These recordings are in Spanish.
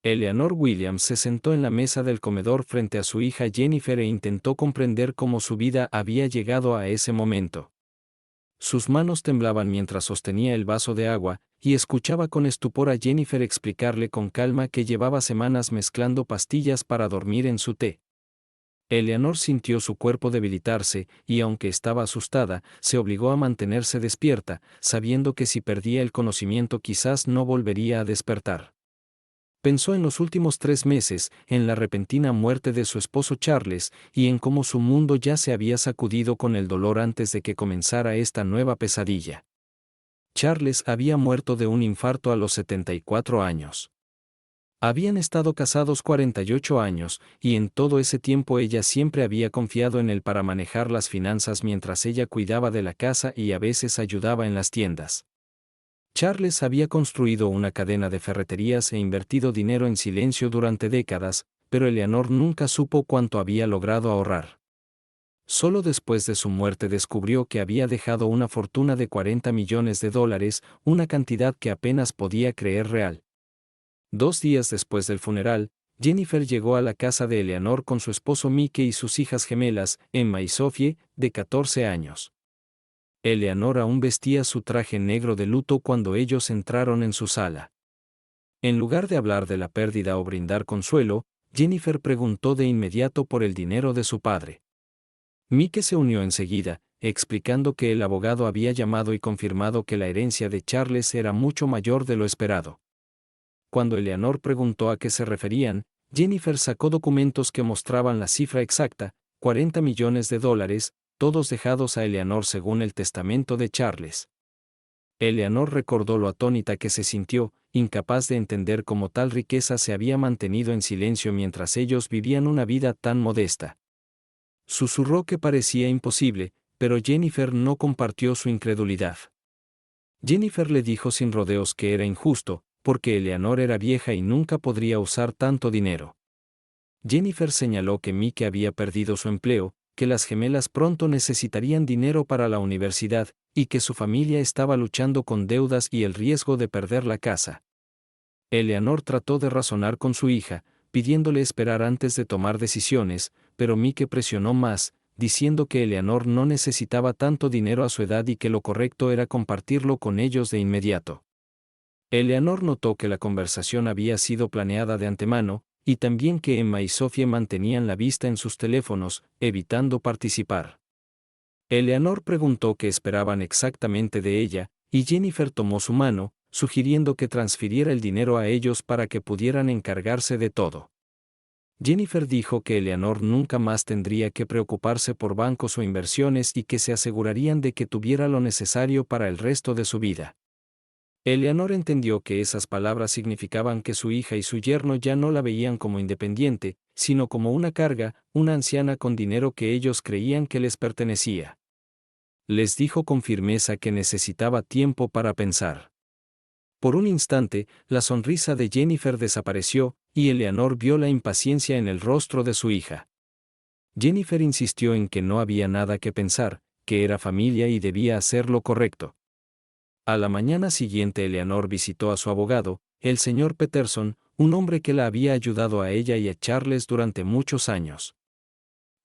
Eleanor Williams se sentó en la mesa del comedor frente a su hija Jennifer e intentó comprender cómo su vida había llegado a ese momento. Sus manos temblaban mientras sostenía el vaso de agua, y escuchaba con estupor a Jennifer explicarle con calma que llevaba semanas mezclando pastillas para dormir en su té. Eleanor sintió su cuerpo debilitarse, y aunque estaba asustada, se obligó a mantenerse despierta, sabiendo que si perdía el conocimiento quizás no volvería a despertar. Pensó en los últimos 3 meses, en la repentina muerte de su esposo Charles, y en cómo su mundo ya se había sacudido con el dolor antes de que comenzara esta nueva pesadilla. Charles había muerto de un infarto a los 74 años. Habían estado casados 48 años, y en todo ese tiempo ella siempre había confiado en él para manejar las finanzas mientras ella cuidaba de la casa y a veces ayudaba en las tiendas. Charles había construido una cadena de ferreterías e invertido dinero en silencio durante décadas, pero Eleanor nunca supo cuánto había logrado ahorrar. Solo después de su muerte descubrió que había dejado una fortuna de $40 millones, una cantidad que apenas podía creer real. 2 días después del funeral, Jennifer llegó a la casa de Eleanor con su esposo Mickey y sus hijas gemelas, Emma y Sophie, de 14 años. Eleanor aún vestía su traje negro de luto cuando ellos entraron en su sala. En lugar de hablar de la pérdida o brindar consuelo, Jennifer preguntó de inmediato por el dinero de su padre. Mickey se unió enseguida, explicando que el abogado había llamado y confirmado que la herencia de Charles era mucho mayor de lo esperado. Cuando Eleanor preguntó a qué se referían, Jennifer sacó documentos que mostraban la cifra exacta, $40 millones, todos dejados a Eleanor según el testamento de Charles. Eleanor recordó lo atónita que se sintió, incapaz de entender cómo tal riqueza se había mantenido en silencio mientras ellos vivían una vida tan modesta. Susurró que parecía imposible, pero Jennifer no compartió su incredulidad. Jennifer le dijo sin rodeos que era injusto, porque Eleanor era vieja y nunca podría usar tanto dinero. Jennifer señaló que Mickey había perdido su empleo, que las gemelas pronto necesitarían dinero para la universidad, y que su familia estaba luchando con deudas y el riesgo de perder la casa. Eleanor trató de razonar con su hija, pidiéndole esperar antes de tomar decisiones, pero Mickey presionó más, diciendo que Eleanor no necesitaba tanto dinero a su edad y que lo correcto era compartirlo con ellos de inmediato. Eleanor notó que la conversación había sido planeada de antemano, y también que Emma y Sophie mantenían la vista en sus teléfonos, evitando participar. Eleanor preguntó qué esperaban exactamente de ella, y Jennifer tomó su mano, sugiriendo que transfiriera el dinero a ellos para que pudieran encargarse de todo. Jennifer dijo que Eleanor nunca más tendría que preocuparse por bancos o inversiones y que se asegurarían de que tuviera lo necesario para el resto de su vida. Eleanor entendió que esas palabras significaban que su hija y su yerno ya no la veían como independiente, sino como una carga, una anciana con dinero que ellos creían que les pertenecía. Les dijo con firmeza que necesitaba tiempo para pensar. Por un instante, la sonrisa de Jennifer desapareció, y Eleanor vio la impaciencia en el rostro de su hija. Jennifer insistió en que no había nada que pensar, que era familia y debía hacer lo correcto. A la mañana siguiente Eleanor visitó a su abogado, el señor Peterson, un hombre que la había ayudado a ella y a Charles durante muchos años.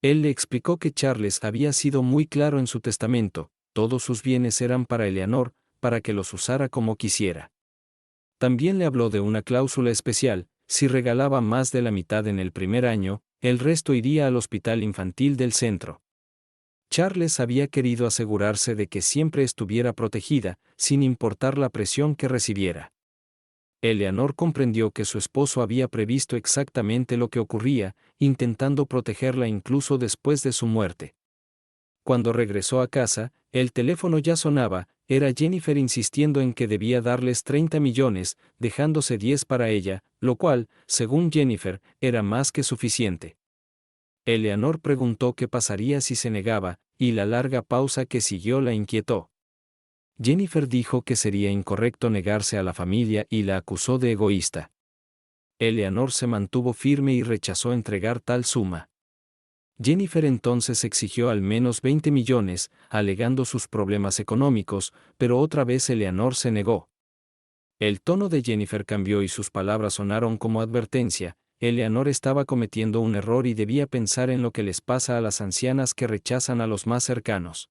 Él le explicó que Charles había sido muy claro en su testamento, todos sus bienes eran para Eleanor, para que los usara como quisiera. También le habló de una cláusula especial: si regalaba más de la mitad en el primer año, el resto iría al hospital infantil del centro. Charles había querido asegurarse de que siempre estuviera protegida, sin importar la presión que recibiera. Eleanor comprendió que su esposo había previsto exactamente lo que ocurría, intentando protegerla incluso después de su muerte. Cuando regresó a casa, el teléfono ya sonaba, era Jennifer insistiendo en que debía darles 30 millones, dejándose 10 para ella, lo cual, según Jennifer, era más que suficiente. Eleanor preguntó qué pasaría si se negaba, y la larga pausa que siguió la inquietó. Jennifer dijo que sería incorrecto negarse a la familia y la acusó de egoísta. Eleanor se mantuvo firme y rechazó entregar tal suma. Jennifer entonces exigió al menos 20 millones, alegando sus problemas económicos, pero otra vez Eleanor se negó. El tono de Jennifer cambió y sus palabras sonaron como advertencia. Eleanor estaba cometiendo un error y debía pensar en lo que les pasa a las ancianas que rechazan a los más cercanos.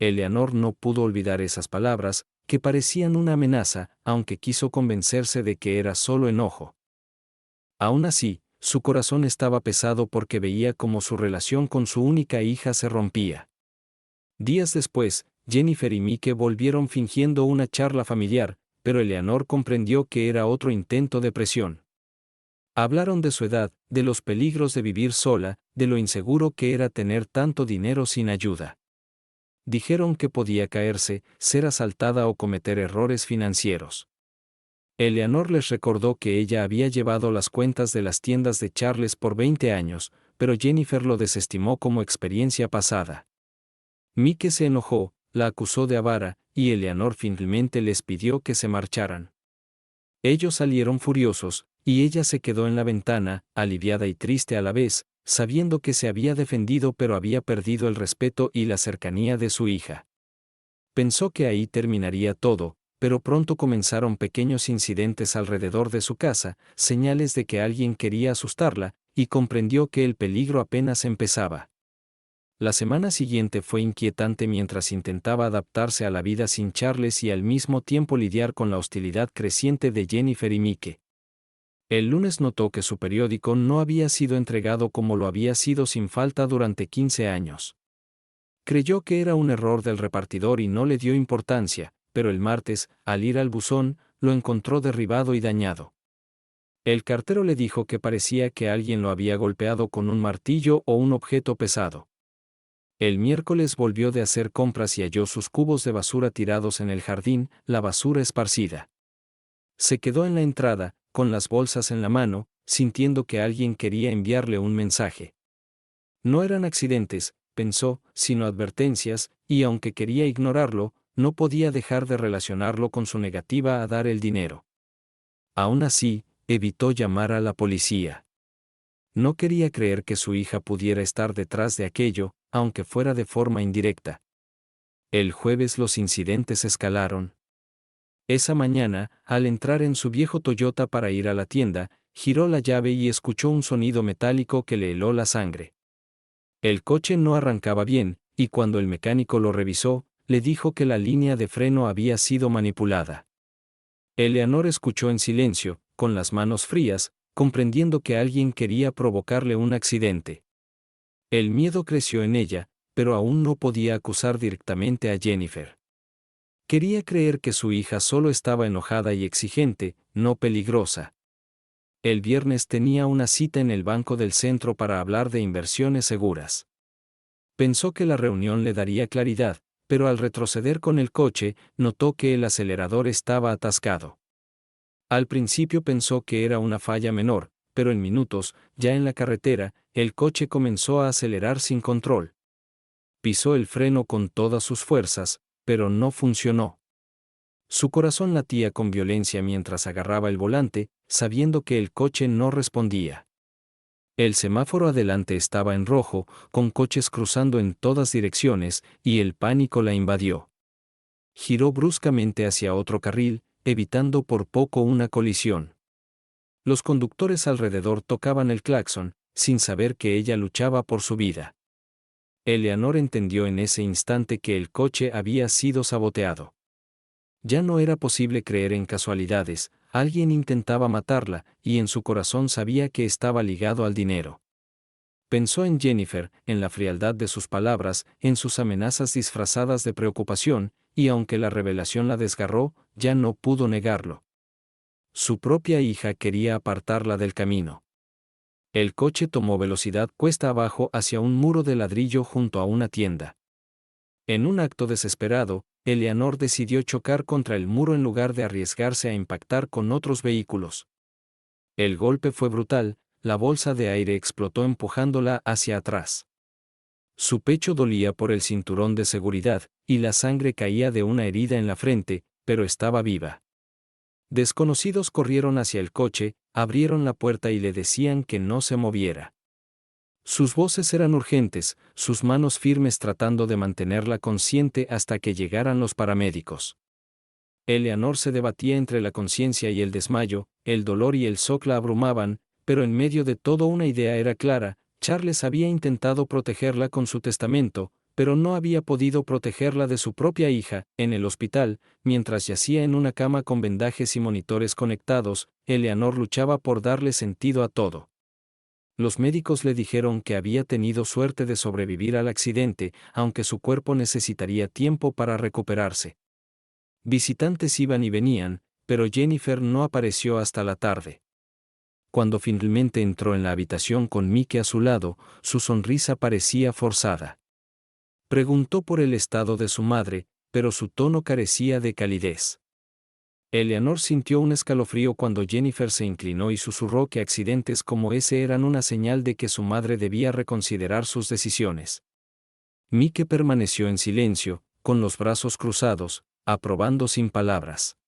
Eleanor no pudo olvidar esas palabras, que parecían una amenaza, aunque quiso convencerse de que era solo enojo. Aún así, su corazón estaba pesado porque veía cómo su relación con su única hija se rompía. Días después, Jennifer y Mike volvieron fingiendo una charla familiar, pero Eleanor comprendió que era otro intento de presión. Hablaron de su edad, de los peligros de vivir sola, de lo inseguro que era tener tanto dinero sin ayuda. Dijeron que podía caerse, ser asaltada o cometer errores financieros. Eleanor les recordó que ella había llevado las cuentas de las tiendas de Charles por 20 años, pero Jennifer lo desestimó como experiencia pasada. Mike se enojó, la acusó de avara, y Eleanor finalmente les pidió que se marcharan. Ellos salieron furiosos, y ella se quedó en la ventana, aliviada y triste a la vez, sabiendo que se había defendido pero había perdido el respeto y la cercanía de su hija. Pensó que ahí terminaría todo, pero pronto comenzaron pequeños incidentes alrededor de su casa, señales de que alguien quería asustarla, y comprendió que el peligro apenas empezaba. La semana siguiente fue inquietante mientras intentaba adaptarse a la vida sin Charles y al mismo tiempo lidiar con la hostilidad creciente de Jennifer y Mike. El lunes notó que su periódico no había sido entregado como lo había sido sin falta durante 15 años. Creyó que era un error del repartidor y no le dio importancia, pero el martes, al ir al buzón, lo encontró derribado y dañado. El cartero le dijo que parecía que alguien lo había golpeado con un martillo o un objeto pesado. El miércoles volvió de hacer compras y halló sus cubos de basura tirados en el jardín, la basura esparcida. Se quedó en la entrada, con las bolsas en la mano, sintiendo que alguien quería enviarle un mensaje. No eran accidentes, pensó, sino advertencias, y aunque quería ignorarlo, no podía dejar de relacionarlo con su negativa a dar el dinero. Aún así, evitó llamar a la policía. No quería creer que su hija pudiera estar detrás de aquello, aunque fuera de forma indirecta. El jueves los incidentes escalaron. Esa mañana, al entrar en su viejo Toyota para ir a la tienda, giró la llave y escuchó un sonido metálico que le heló la sangre. El coche no arrancaba bien, y cuando el mecánico lo revisó, le dijo que la línea de freno había sido manipulada. Eleanor escuchó en silencio, con las manos frías, comprendiendo que alguien quería provocarle un accidente. El miedo creció en ella, pero aún no podía acusar directamente a Jennifer. Quería creer que su hija solo estaba enojada y exigente, no peligrosa. El viernes tenía una cita en el banco del centro para hablar de inversiones seguras. Pensó que la reunión le daría claridad, pero al retroceder con el coche, notó que el acelerador estaba atascado. Al principio pensó que era una falla menor, pero en minutos, ya en la carretera, el coche comenzó a acelerar sin control. Pisó el freno con todas sus fuerzas, pero no funcionó. Su corazón latía con violencia mientras agarraba el volante, sabiendo que el coche no respondía. El semáforo adelante estaba en rojo, con coches cruzando en todas direcciones, y el pánico la invadió. Giró bruscamente hacia otro carril, evitando por poco una colisión. Los conductores alrededor tocaban el claxon, sin saber que ella luchaba por su vida. Eleanor entendió en ese instante que el coche había sido saboteado. Ya no era posible creer en casualidades, alguien intentaba matarla, y en su corazón sabía que estaba ligado al dinero. Pensó en Jennifer, en la frialdad de sus palabras, en sus amenazas disfrazadas de preocupación, y aunque la revelación la desgarró, ya no pudo negarlo. Su propia hija quería apartarla del camino. El coche tomó velocidad cuesta abajo hacia un muro de ladrillo junto a una tienda. En un acto desesperado, Eleanor decidió chocar contra el muro en lugar de arriesgarse a impactar con otros vehículos. El golpe fue brutal, la bolsa de aire explotó empujándola hacia atrás. Su pecho dolía por el cinturón de seguridad, y la sangre caía de una herida en la frente, pero estaba viva. Desconocidos corrieron hacia el coche, abrieron la puerta y le decían que no se moviera. Sus voces eran urgentes, sus manos firmes tratando de mantenerla consciente hasta que llegaran los paramédicos. Eleanor se debatía entre la conciencia y el desmayo, el dolor y el shock la abrumaban, pero en medio de todo una idea era clara: Charles había intentado protegerla con su testamento, pero no había podido protegerla de su propia hija. En el hospital, mientras yacía en una cama con vendajes y monitores conectados, Eleanor luchaba por darle sentido a todo. Los médicos le dijeron que había tenido suerte de sobrevivir al accidente, aunque su cuerpo necesitaría tiempo para recuperarse. Visitantes iban y venían, pero Jennifer no apareció hasta la tarde. Cuando finalmente entró en la habitación con Mike a su lado, su sonrisa parecía forzada. Preguntó por el estado de su madre, pero su tono carecía de calidez. Eleanor sintió un escalofrío cuando Jennifer se inclinó y susurró que accidentes como ese eran una señal de que su madre debía reconsiderar sus decisiones. Mike permaneció en silencio, con los brazos cruzados, aprobando sin palabras.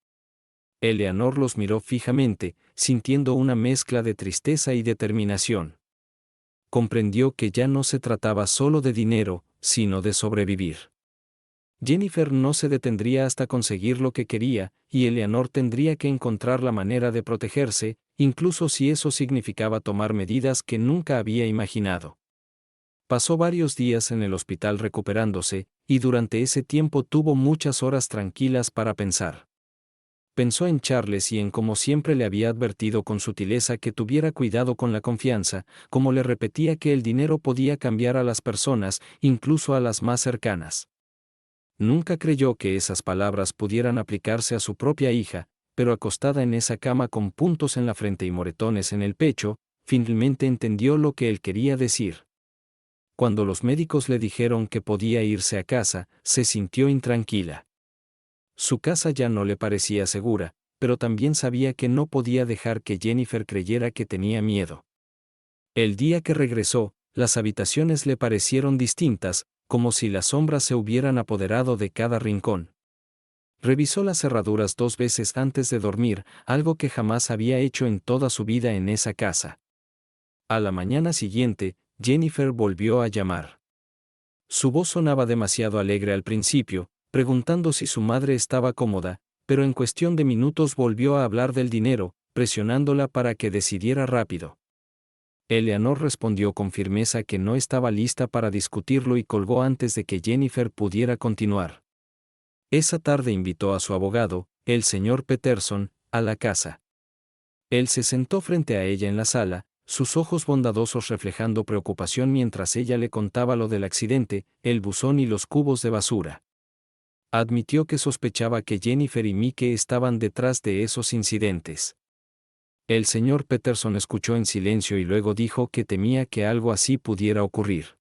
Eleanor los miró fijamente, sintiendo una mezcla de tristeza y determinación. Comprendió que ya no se trataba solo de dinero, sino de sobrevivir. Jennifer no se detendría hasta conseguir lo que quería, y Eleanor tendría que encontrar la manera de protegerse, incluso si eso significaba tomar medidas que nunca había imaginado. Pasó varios días en el hospital recuperándose, y durante ese tiempo tuvo muchas horas tranquilas para pensar. Pensó en Charles y en cómo siempre le había advertido con sutileza que tuviera cuidado con la confianza, como le repetía que el dinero podía cambiar a las personas, incluso a las más cercanas. Nunca creyó que esas palabras pudieran aplicarse a su propia hija, pero acostada en esa cama con puntos en la frente y moretones en el pecho, finalmente entendió lo que él quería decir. Cuando los médicos le dijeron que podía irse a casa, se sintió intranquila. Su casa ya no le parecía segura, pero también sabía que no podía dejar que Jennifer creyera que tenía miedo. El día que regresó, las habitaciones le parecieron distintas, como si las sombras se hubieran apoderado de cada rincón. Revisó las cerraduras 2 veces antes de dormir, algo que jamás había hecho en toda su vida en esa casa. A la mañana siguiente, Jennifer volvió a llamar. Su voz sonaba demasiado alegre al principio, preguntando si su madre estaba cómoda, pero en cuestión de minutos volvió a hablar del dinero, presionándola para que decidiera rápido. Eleanor respondió con firmeza que no estaba lista para discutirlo y colgó antes de que Jennifer pudiera continuar. Esa tarde invitó a su abogado, el señor Peterson, a la casa. Él se sentó frente a ella en la sala, sus ojos bondadosos reflejando preocupación mientras ella le contaba lo del accidente, el buzón y los cubos de basura. Admitió que sospechaba que Jennifer y Mike estaban detrás de esos incidentes. El señor Peterson escuchó en silencio y luego dijo que temía que algo así pudiera ocurrir.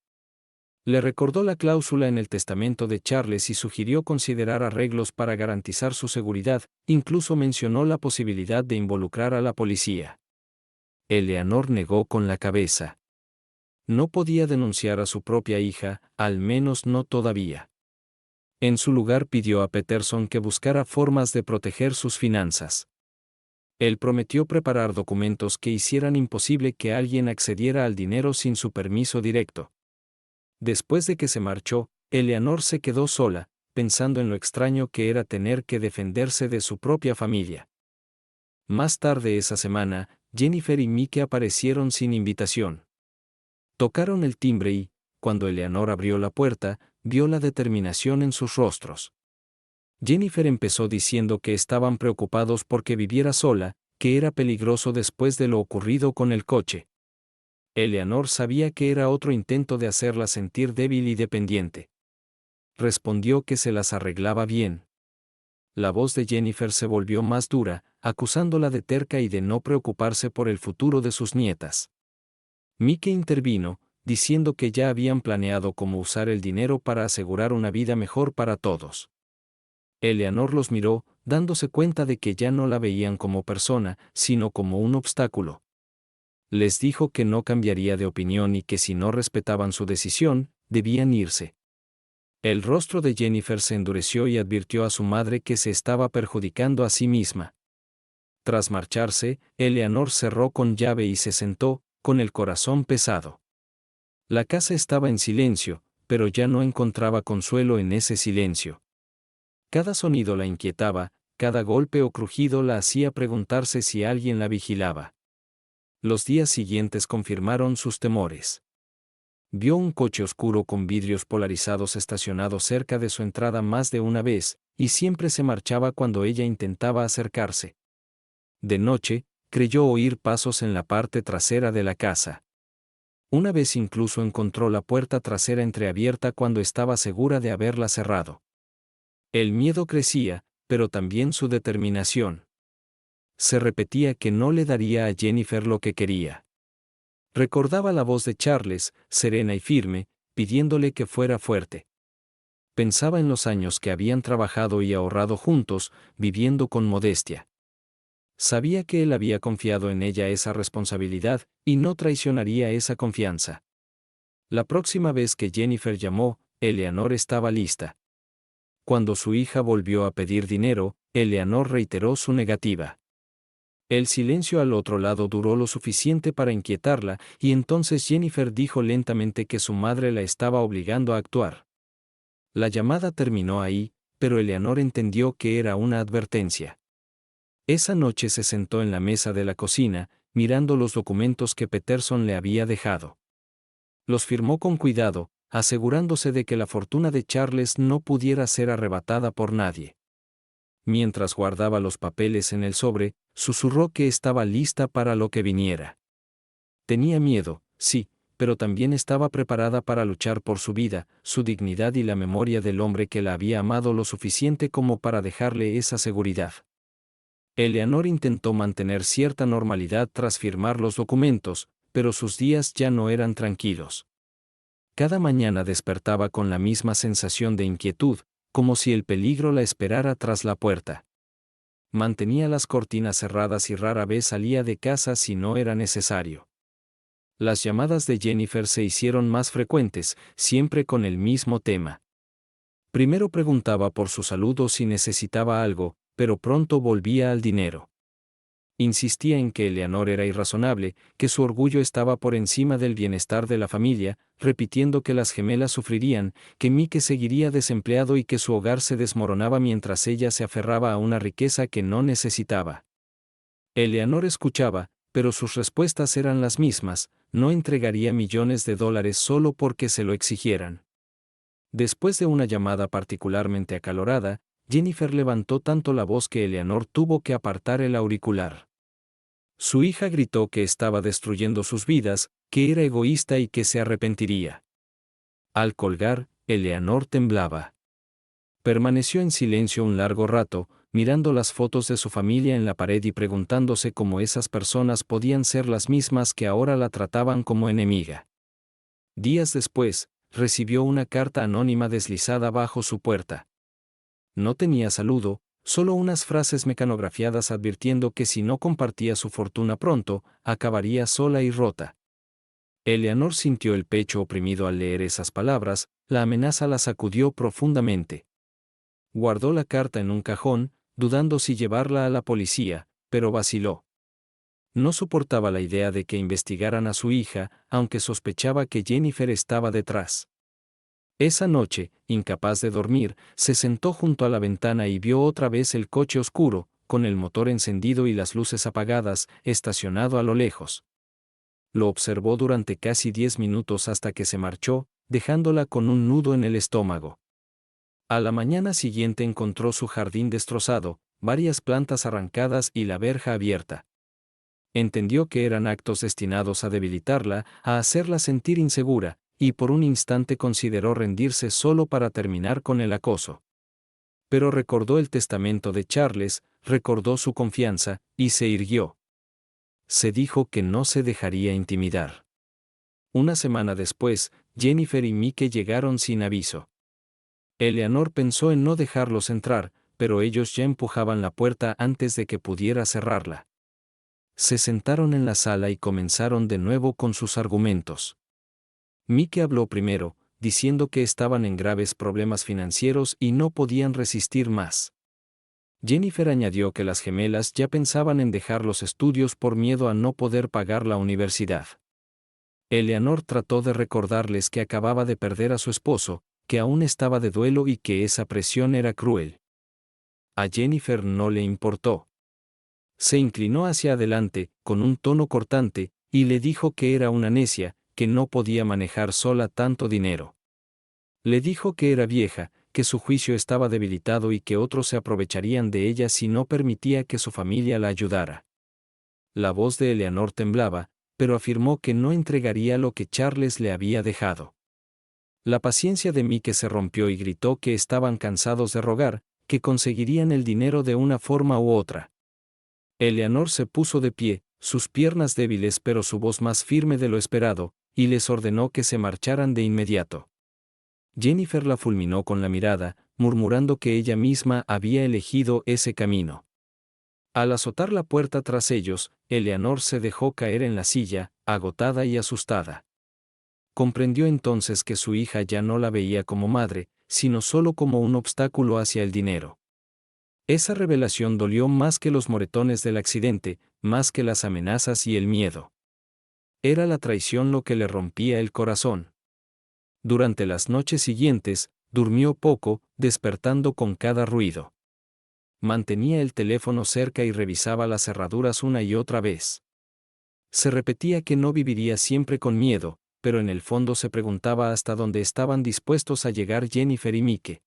Le recordó la cláusula en el testamento de Charles y sugirió considerar arreglos para garantizar su seguridad, incluso mencionó la posibilidad de involucrar a la policía. Eleanor negó con la cabeza. No podía denunciar a su propia hija, al menos no todavía. En su lugar pidió a Peterson que buscara formas de proteger sus finanzas. Él prometió preparar documentos que hicieran imposible que alguien accediera al dinero sin su permiso directo. Después de que se marchó, Eleanor se quedó sola, pensando en lo extraño que era tener que defenderse de su propia familia. Más tarde esa semana, Jennifer y Mike aparecieron sin invitación. Tocaron el timbre y, cuando Eleanor abrió la puerta, vio la determinación en sus rostros. Jennifer empezó diciendo que estaban preocupados porque viviera sola, que era peligroso después de lo ocurrido con el coche. Eleanor sabía que era otro intento de hacerla sentir débil y dependiente. Respondió que se las arreglaba bien. La voz de Jennifer se volvió más dura, acusándola de terca y de no preocuparse por el futuro de sus nietas. Mike intervino, diciendo que ya habían planeado cómo usar el dinero para asegurar una vida mejor para todos. Eleanor los miró, dándose cuenta de que ya no la veían como persona, sino como un obstáculo. Les dijo que no cambiaría de opinión y que si no respetaban su decisión, debían irse. El rostro de Jennifer se endureció y advirtió a su madre que se estaba perjudicando a sí misma. Tras marcharse, Eleanor cerró con llave y se sentó, con el corazón pesado. La casa estaba en silencio, pero ya no encontraba consuelo en ese silencio. Cada sonido la inquietaba, cada golpe o crujido la hacía preguntarse si alguien la vigilaba. Los días siguientes confirmaron sus temores. Vio un coche oscuro con vidrios polarizados estacionado cerca de su entrada más de una vez, y siempre se marchaba cuando ella intentaba acercarse. De noche, creyó oír pasos en la parte trasera de la casa. Una vez incluso encontró la puerta trasera entreabierta cuando estaba segura de haberla cerrado. El miedo crecía, pero también su determinación. Se repetía que no le daría a Jennifer lo que quería. Recordaba la voz de Charles, serena y firme, pidiéndole que fuera fuerte. Pensaba en los años que habían trabajado y ahorrado juntos, viviendo con modestia. Sabía que él había confiado en ella esa responsabilidad, y no traicionaría esa confianza. La próxima vez que Jennifer llamó, Eleanor estaba lista. Cuando su hija volvió a pedir dinero, Eleanor reiteró su negativa. El silencio al otro lado duró lo suficiente para inquietarla, y entonces Jennifer dijo lentamente que su madre la estaba obligando a actuar. La llamada terminó ahí, pero Eleanor entendió que era una advertencia. Esa noche se sentó en la mesa de la cocina, mirando los documentos que Peterson le había dejado. Los firmó con cuidado, asegurándose de que la fortuna de Charles no pudiera ser arrebatada por nadie. Mientras guardaba los papeles en el sobre, susurró que estaba lista para lo que viniera. Tenía miedo, sí, pero también estaba preparada para luchar por su vida, su dignidad y la memoria del hombre que la había amado lo suficiente como para dejarle esa seguridad. Eleanor intentó mantener cierta normalidad tras firmar los documentos, pero sus días ya no eran tranquilos. Cada mañana despertaba con la misma sensación de inquietud, como si el peligro la esperara tras la puerta. Mantenía las cortinas cerradas y rara vez salía de casa si no era necesario. Las llamadas de Jennifer se hicieron más frecuentes, siempre con el mismo tema. Primero preguntaba por su salud o si necesitaba algo, pero pronto volvía al dinero. Insistía en que Eleanor era irrazonable, que su orgullo estaba por encima del bienestar de la familia, repitiendo que las gemelas sufrirían, que Mike seguiría desempleado y que su hogar se desmoronaba mientras ella se aferraba a una riqueza que no necesitaba. Eleanor escuchaba, pero sus respuestas eran las mismas: no entregaría millones de dólares solo porque se lo exigieran. Después de una llamada particularmente acalorada, Jennifer levantó tanto la voz que Eleanor tuvo que apartar el auricular. Su hija gritó que estaba destruyendo sus vidas, que era egoísta y que se arrepentiría. Al colgar, Eleanor temblaba. Permaneció en silencio un largo rato, mirando las fotos de su familia en la pared y preguntándose cómo esas personas podían ser las mismas que ahora la trataban como enemiga. Días después, recibió una carta anónima deslizada bajo su puerta. No tenía saludo, solo unas frases mecanografiadas advirtiendo que si no compartía su fortuna pronto, acabaría sola y rota. Eleanor sintió el pecho oprimido al leer esas palabras, la amenaza la sacudió profundamente. Guardó la carta en un cajón, dudando si llevarla a la policía, pero vaciló. No soportaba la idea de que investigaran a su hija, aunque sospechaba que Jennifer estaba detrás. Esa noche, incapaz de dormir, se sentó junto a la ventana y vio otra vez el coche oscuro, con el motor encendido y las luces apagadas, estacionado a lo lejos. Lo observó durante casi 10 minutos hasta que se marchó, dejándola con un nudo en el estómago. A la mañana siguiente encontró su jardín destrozado, varias plantas arrancadas y la verja abierta. Entendió que eran actos destinados a debilitarla, a hacerla sentir insegura, y por un instante consideró rendirse solo para terminar con el acoso. Pero recordó el testamento de Charles, recordó su confianza, y se irguió. Se dijo que no se dejaría intimidar. Una semana después, Jennifer y Mike llegaron sin aviso. Eleanor pensó en no dejarlos entrar, pero ellos ya empujaban la puerta antes de que pudiera cerrarla. Se sentaron en la sala y comenzaron de nuevo con sus argumentos. Mike habló primero, diciendo que estaban en graves problemas financieros y no podían resistir más. Jennifer añadió que las gemelas ya pensaban en dejar los estudios por miedo a no poder pagar la universidad. Eleanor trató de recordarles que acababa de perder a su esposo, que aún estaba de duelo y que esa presión era cruel. A Jennifer no le importó. Se inclinó hacia adelante, con un tono cortante, y le dijo que era una necia, que no podía manejar sola tanto dinero. Le dijo que era vieja, que su juicio estaba debilitado y que otros se aprovecharían de ella si no permitía que su familia la ayudara. La voz de Eleanor temblaba, pero afirmó que no entregaría lo que Charles le había dejado. La paciencia de Mike se rompió y gritó que estaban cansados de rogar, que conseguirían el dinero de una forma u otra. Eleanor se puso de pie, sus piernas débiles pero su voz más firme de lo esperado, y les ordenó que se marcharan de inmediato. Jennifer la fulminó con la mirada, murmurando que ella misma había elegido ese camino. Al azotar la puerta tras ellos, Eleanor se dejó caer en la silla, agotada y asustada. Comprendió entonces que su hija ya no la veía como madre, sino solo como un obstáculo hacia el dinero. Esa revelación dolió más que los moretones del accidente, más que las amenazas y el miedo. Era la traición lo que le rompía el corazón. Durante las noches siguientes, durmió poco, despertando con cada ruido. Mantenía el teléfono cerca y revisaba las cerraduras una y otra vez. Se repetía que no viviría siempre con miedo, pero en el fondo se preguntaba hasta dónde estaban dispuestos a llegar Jennifer y Mike.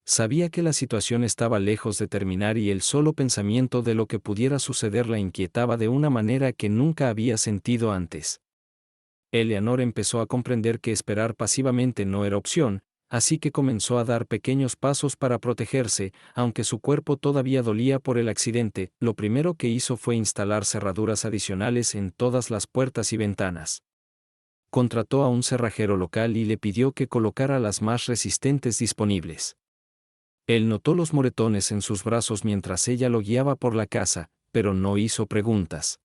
Sabía que la situación estaba lejos de terminar y el solo pensamiento de lo que pudiera suceder la inquietaba de una manera que nunca había sentido antes. Eleanor empezó a comprender que esperar pasivamente no era opción, así que comenzó a dar pequeños pasos para protegerse, aunque su cuerpo todavía dolía por el accidente. Lo primero que hizo fue instalar cerraduras adicionales en todas las puertas y ventanas. Contrató a un cerrajero local y le pidió que colocara las más resistentes disponibles. Él notó los moretones en sus brazos mientras ella lo guiaba por la casa, pero no hizo preguntas.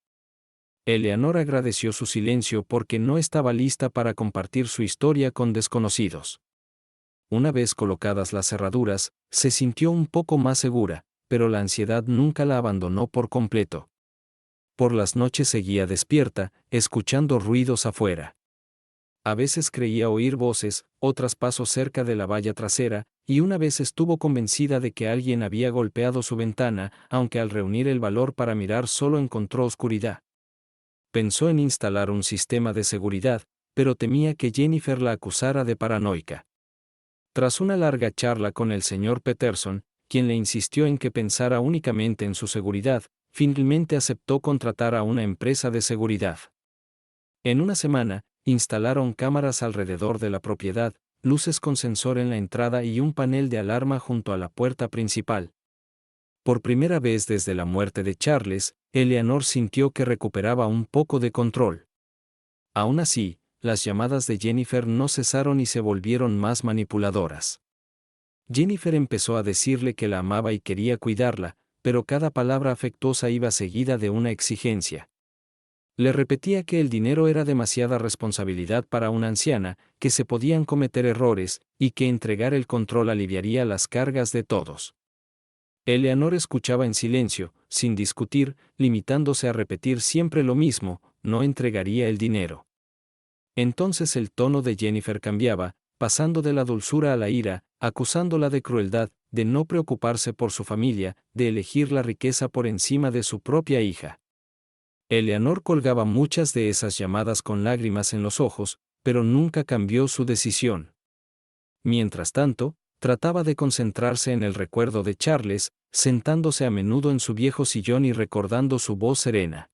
Eleanor agradeció su silencio porque no estaba lista para compartir su historia con desconocidos. Una vez colocadas las cerraduras, se sintió un poco más segura, pero la ansiedad nunca la abandonó por completo. Por las noches seguía despierta, escuchando ruidos afuera. A veces creía oír voces, otras pasos cerca de la valla trasera, y una vez estuvo convencida de que alguien había golpeado su ventana, aunque al reunir el valor para mirar solo encontró oscuridad. Pensó en instalar un sistema de seguridad, pero temía que Jennifer la acusara de paranoica. Tras una larga charla con el señor Peterson, quien le insistió en que pensara únicamente en su seguridad, finalmente aceptó contratar a una empresa de seguridad. En una semana, instalaron cámaras alrededor de la propiedad, luces con sensor en la entrada y un panel de alarma junto a la puerta principal. Por primera vez desde la muerte de Charles, Eleanor sintió que recuperaba un poco de control. Aún así, las llamadas de Jennifer no cesaron y se volvieron más manipuladoras. Jennifer empezó a decirle que la amaba y quería cuidarla, pero cada palabra afectuosa iba seguida de una exigencia. Le repetía que el dinero era demasiada responsabilidad para una anciana, que se podían cometer errores, y que entregar el control aliviaría las cargas de todos. Eleanor escuchaba en silencio, sin discutir, limitándose a repetir siempre lo mismo: no entregaría el dinero. Entonces el tono de Jennifer cambiaba, pasando de la dulzura a la ira, acusándola de crueldad, de no preocuparse por su familia, de elegir la riqueza por encima de su propia hija. Eleanor colgaba muchas de esas llamadas con lágrimas en los ojos, pero nunca cambió su decisión. Mientras tanto, trataba de concentrarse en el recuerdo de Charles, sentándose a menudo en su viejo sillón y recordando su voz serena.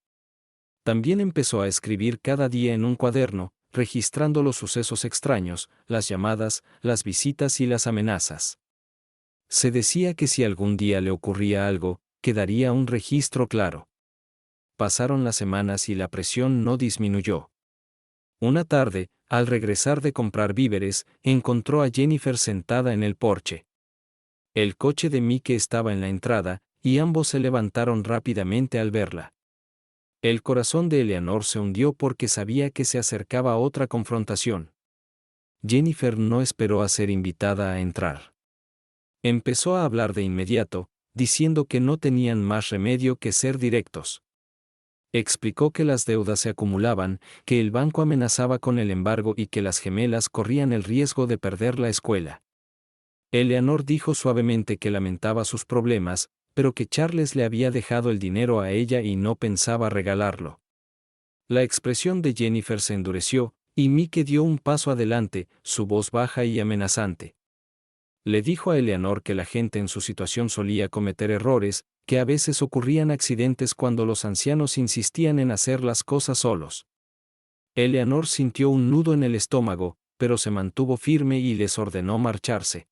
También empezó a escribir cada día en un cuaderno, registrando los sucesos extraños, las llamadas, las visitas y las amenazas. Se decía que si algún día le ocurría algo, quedaría un registro claro. Pasaron las semanas y la presión no disminuyó. Una tarde, al regresar de comprar víveres, encontró a Jennifer sentada en el porche. El coche de Mike estaba en la entrada, y ambos se levantaron rápidamente al verla. El corazón de Eleanor se hundió porque sabía que se acercaba otra confrontación. Jennifer no esperó a ser invitada a entrar. Empezó a hablar de inmediato, diciendo que no tenían más remedio que ser directos. Explicó que las deudas se acumulaban, que el banco amenazaba con el embargo y que las gemelas corrían el riesgo de perder la escuela. Eleanor dijo suavemente que lamentaba sus problemas, pero que Charles le había dejado el dinero a ella y no pensaba regalarlo. La expresión de Jennifer se endureció, y Mike dio un paso adelante, su voz baja y amenazante. Le dijo a Eleanor que la gente en su situación solía cometer errores, que a veces ocurrían accidentes cuando los ancianos insistían en hacer las cosas solos. Eleanor sintió un nudo en el estómago, pero se mantuvo firme y les ordenó marcharse.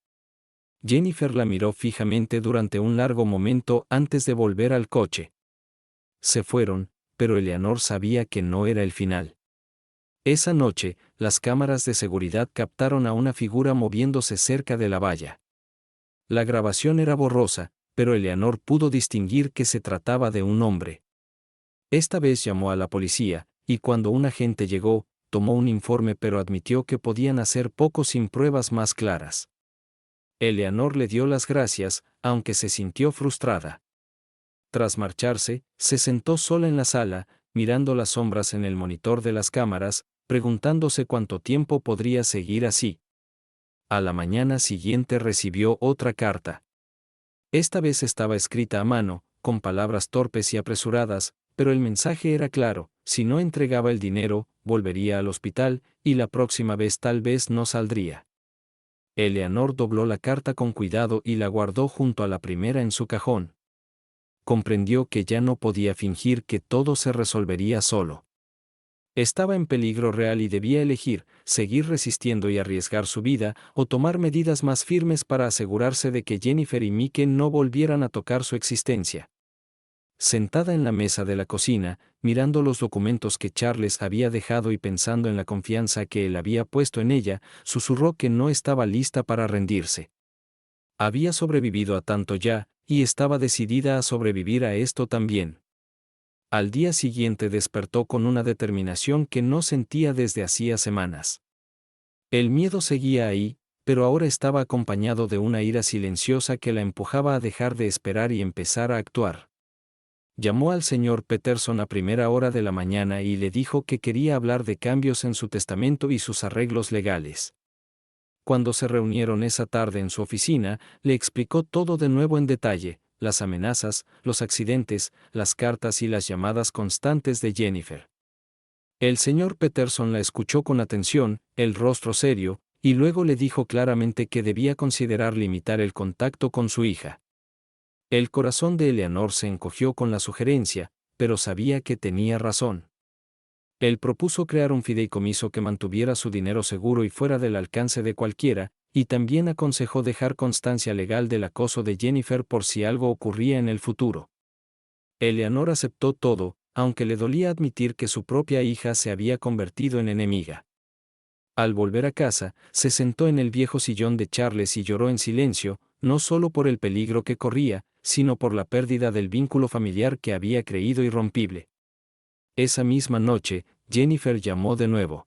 Jennifer la miró fijamente durante un largo momento antes de volver al coche. Se fueron, pero Eleanor sabía que no era el final. Esa noche, las cámaras de seguridad captaron a una figura moviéndose cerca de la valla. La grabación era borrosa, pero Eleanor pudo distinguir que se trataba de un hombre. Esta vez llamó a la policía, y cuando un agente llegó, tomó un informe pero admitió que podían hacer poco sin pruebas más claras. Eleanor le dio las gracias, aunque se sintió frustrada. Tras marcharse, se sentó sola en la sala, mirando las sombras en el monitor de las cámaras, preguntándose cuánto tiempo podría seguir así. A la mañana siguiente recibió otra carta. Esta vez estaba escrita a mano, con palabras torpes y apresuradas, pero el mensaje era claro: si no entregaba el dinero, volvería al hospital, y la próxima vez tal vez no saldría. Eleanor dobló la carta con cuidado y la guardó junto a la primera en su cajón. Comprendió que ya no podía fingir que todo se resolvería solo. Estaba en peligro real y debía elegir: seguir resistiendo y arriesgar su vida, o tomar medidas más firmes para asegurarse de que Jennifer y Mike no volvieran a tocar su existencia. Sentada en la mesa de la cocina, mirando los documentos que Charles había dejado y pensando en la confianza que él había puesto en ella, susurró que no estaba lista para rendirse. Había sobrevivido a tanto ya, y estaba decidida a sobrevivir a esto también. Al día siguiente despertó con una determinación que no sentía desde hacía semanas. El miedo seguía ahí, pero ahora estaba acompañado de una ira silenciosa que la empujaba a dejar de esperar y empezar a actuar. Llamó al señor Peterson a primera hora de la mañana y le dijo que quería hablar de cambios en su testamento y sus arreglos legales. Cuando se reunieron esa tarde en su oficina, le explicó todo de nuevo en detalle: las amenazas, los accidentes, las cartas y las llamadas constantes de Jennifer. El señor Peterson la escuchó con atención, el rostro serio, y luego le dijo claramente que debía considerar limitar el contacto con su hija. El corazón de Eleanor se encogió con la sugerencia, pero sabía que tenía razón. Él propuso crear un fideicomiso que mantuviera su dinero seguro y fuera del alcance de cualquiera, y también aconsejó dejar constancia legal del acoso de Jennifer por si algo ocurría en el futuro. Eleanor aceptó todo, aunque le dolía admitir que su propia hija se había convertido en enemiga. Al volver a casa, se sentó en el viejo sillón de Charles y lloró en silencio, no solo por el peligro que corría, sino por la pérdida del vínculo familiar que había creído irrompible. Esa misma noche, Jennifer llamó de nuevo.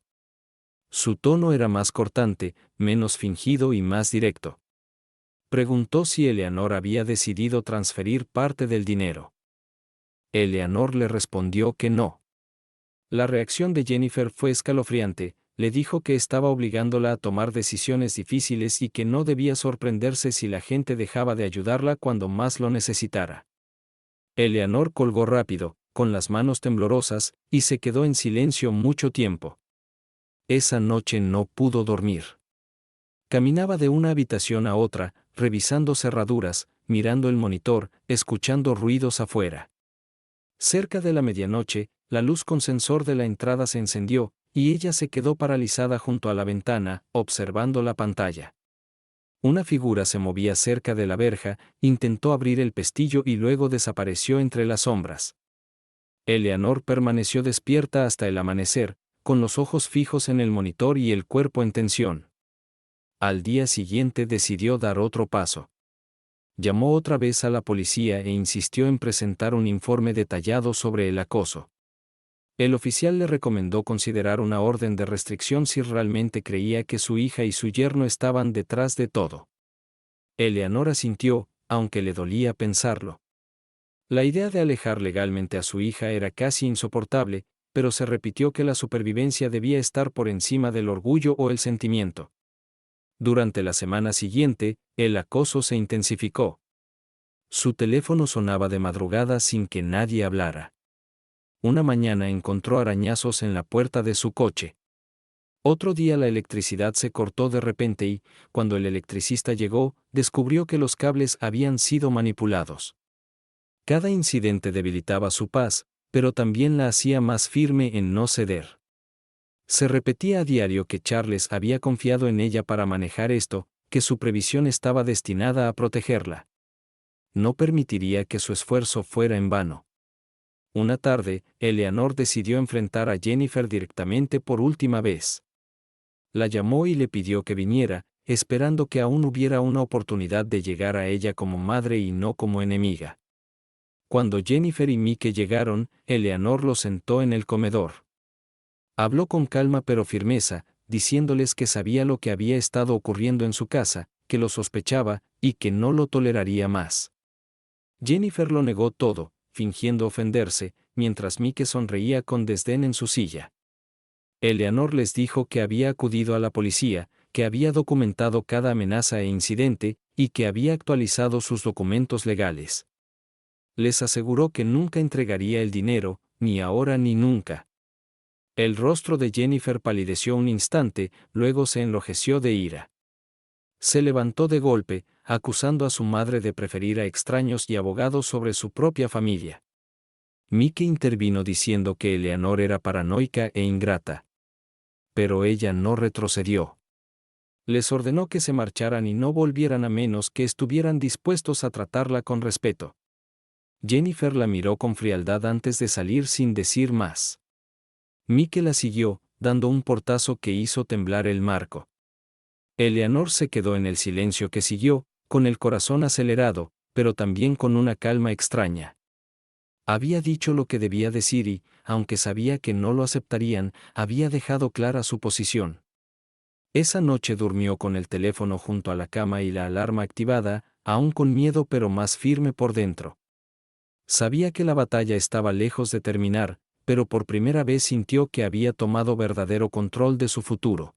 Su tono era más cortante, menos fingido y más directo. Preguntó si Eleanor había decidido transferir parte del dinero. Eleanor le respondió que no. La reacción de Jennifer fue escalofriante. Le dijo que estaba obligándola a tomar decisiones difíciles y que no debía sorprenderse si la gente dejaba de ayudarla cuando más lo necesitara. Eleanor colgó rápido, con las manos temblorosas, y se quedó en silencio mucho tiempo. Esa noche no pudo dormir. Caminaba de una habitación a otra, revisando cerraduras, mirando el monitor, escuchando ruidos afuera. Cerca de la medianoche, la luz con sensor de la entrada se encendió, y ella se quedó paralizada junto a la ventana, observando la pantalla. Una figura se movía cerca de la verja, intentó abrir el pestillo y luego desapareció entre las sombras. Eleanor permaneció despierta hasta el amanecer, con los ojos fijos en el monitor y el cuerpo en tensión. Al día siguiente decidió dar otro paso. Llamó otra vez a la policía e insistió en presentar un informe detallado sobre el acoso. El oficial le recomendó considerar una orden de restricción si realmente creía que su hija y su yerno estaban detrás de todo. Eleanor asintió, aunque le dolía pensarlo. La idea de alejar legalmente a su hija era casi insoportable, pero se repitió que la supervivencia debía estar por encima del orgullo o el sentimiento. Durante la semana siguiente, el acoso se intensificó. Su teléfono sonaba de madrugada sin que nadie hablara. Una mañana encontró arañazos en la puerta de su coche. Otro día la electricidad se cortó de repente y, cuando el electricista llegó, descubrió que los cables habían sido manipulados. Cada incidente debilitaba su paz, pero también la hacía más firme en no ceder. Se repetía a diario que Charles había confiado en ella para manejar esto, que su previsión estaba destinada a protegerla. No permitiría que su esfuerzo fuera en vano. Una tarde, Eleanor decidió enfrentar a Jennifer directamente por última vez. La llamó y le pidió que viniera, esperando que aún hubiera una oportunidad de llegar a ella como madre y no como enemiga. Cuando Jennifer y Mike llegaron, Eleanor los sentó en el comedor. Habló con calma pero firmeza, diciéndoles que sabía lo que había estado ocurriendo en su casa, que lo sospechaba, y que no lo toleraría más. Jennifer lo negó todo, fingiendo ofenderse, mientras Mike sonreía con desdén en su silla. Eleanor les dijo que había acudido a la policía, que había documentado cada amenaza e incidente, y que había actualizado sus documentos legales. Les aseguró que nunca entregaría el dinero, ni ahora ni nunca. El rostro de Jennifer palideció un instante, luego se enrojeció de ira. Se levantó de golpe, acusando a su madre de preferir a extraños y abogados sobre su propia familia. Mike intervino diciendo que Eleanor era paranoica e ingrata. Pero ella no retrocedió. Les ordenó que se marcharan y no volvieran a menos que estuvieran dispuestos a tratarla con respeto. Jennifer la miró con frialdad antes de salir sin decir más. Mike la siguió, dando un portazo que hizo temblar el marco. Eleanor se quedó en el silencio que siguió, con el corazón acelerado, pero también con una calma extraña. Había dicho lo que debía decir y, aunque sabía que no lo aceptarían, había dejado clara su posición. Esa noche durmió con el teléfono junto a la cama y la alarma activada, aún con miedo pero más firme por dentro. Sabía que la batalla estaba lejos de terminar, pero por primera vez sintió que había tomado verdadero control de su futuro.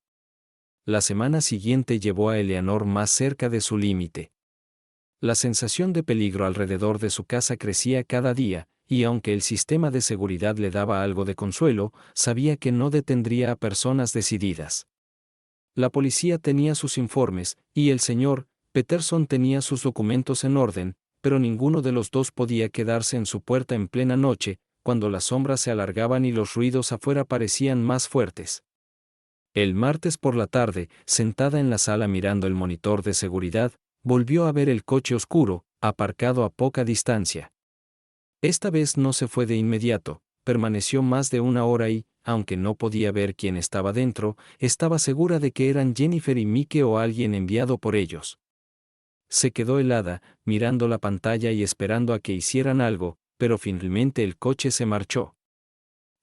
La semana siguiente llevó a Eleanor más cerca de su límite. La sensación de peligro alrededor de su casa crecía cada día, y aunque el sistema de seguridad le daba algo de consuelo, sabía que no detendría a personas decididas. La policía tenía sus informes, y el señor Peterson tenía sus documentos en orden, pero ninguno de los dos podía quedarse en su puerta en plena noche, cuando las sombras se alargaban y los ruidos afuera parecían más fuertes. El martes por la tarde, sentada en la sala mirando el monitor de seguridad, volvió a ver el coche oscuro, aparcado a poca distancia. Esta vez no se fue de inmediato, permaneció más de una hora y, aunque no podía ver quién estaba dentro, estaba segura de que eran Jennifer y Mike o alguien enviado por ellos. Se quedó helada, mirando la pantalla y esperando a que hicieran algo, pero finalmente el coche se marchó.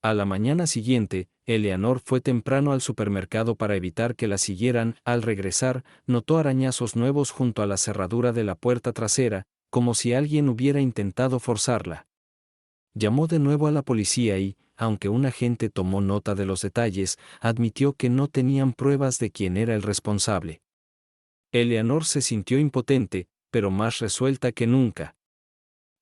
A la mañana siguiente, Eleanor fue temprano al supermercado para evitar que la siguieran. Al regresar, notó arañazos nuevos junto a la cerradura de la puerta trasera, como si alguien hubiera intentado forzarla. Llamó de nuevo a la policía y, aunque un agente tomó nota de los detalles, admitió que no tenían pruebas de quién era el responsable. Eleanor se sintió impotente, pero más resuelta que nunca.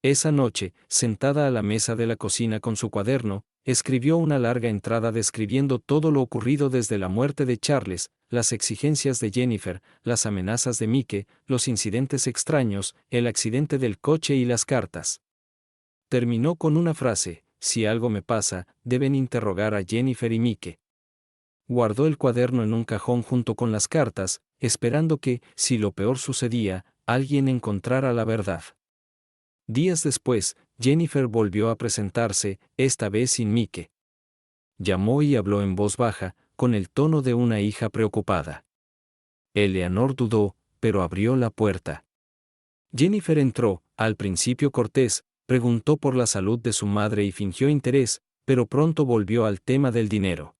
Esa noche, sentada a la mesa de la cocina con su cuaderno, escribió una larga entrada describiendo todo lo ocurrido desde la muerte de Charles, las exigencias de Jennifer, las amenazas de Mike, los incidentes extraños, el accidente del coche y las cartas. Terminó con una frase: si algo me pasa, deben interrogar a Jennifer y Mike. Guardó el cuaderno en un cajón junto con las cartas, esperando que, si lo peor sucedía, alguien encontrara la verdad. Días después, Jennifer volvió a presentarse, esta vez sin Mike. Llamó y habló en voz baja, con el tono de una hija preocupada. Eleanor dudó, pero abrió la puerta. Jennifer entró, al principio cortés, preguntó por la salud de su madre y fingió interés, pero pronto volvió al tema del dinero.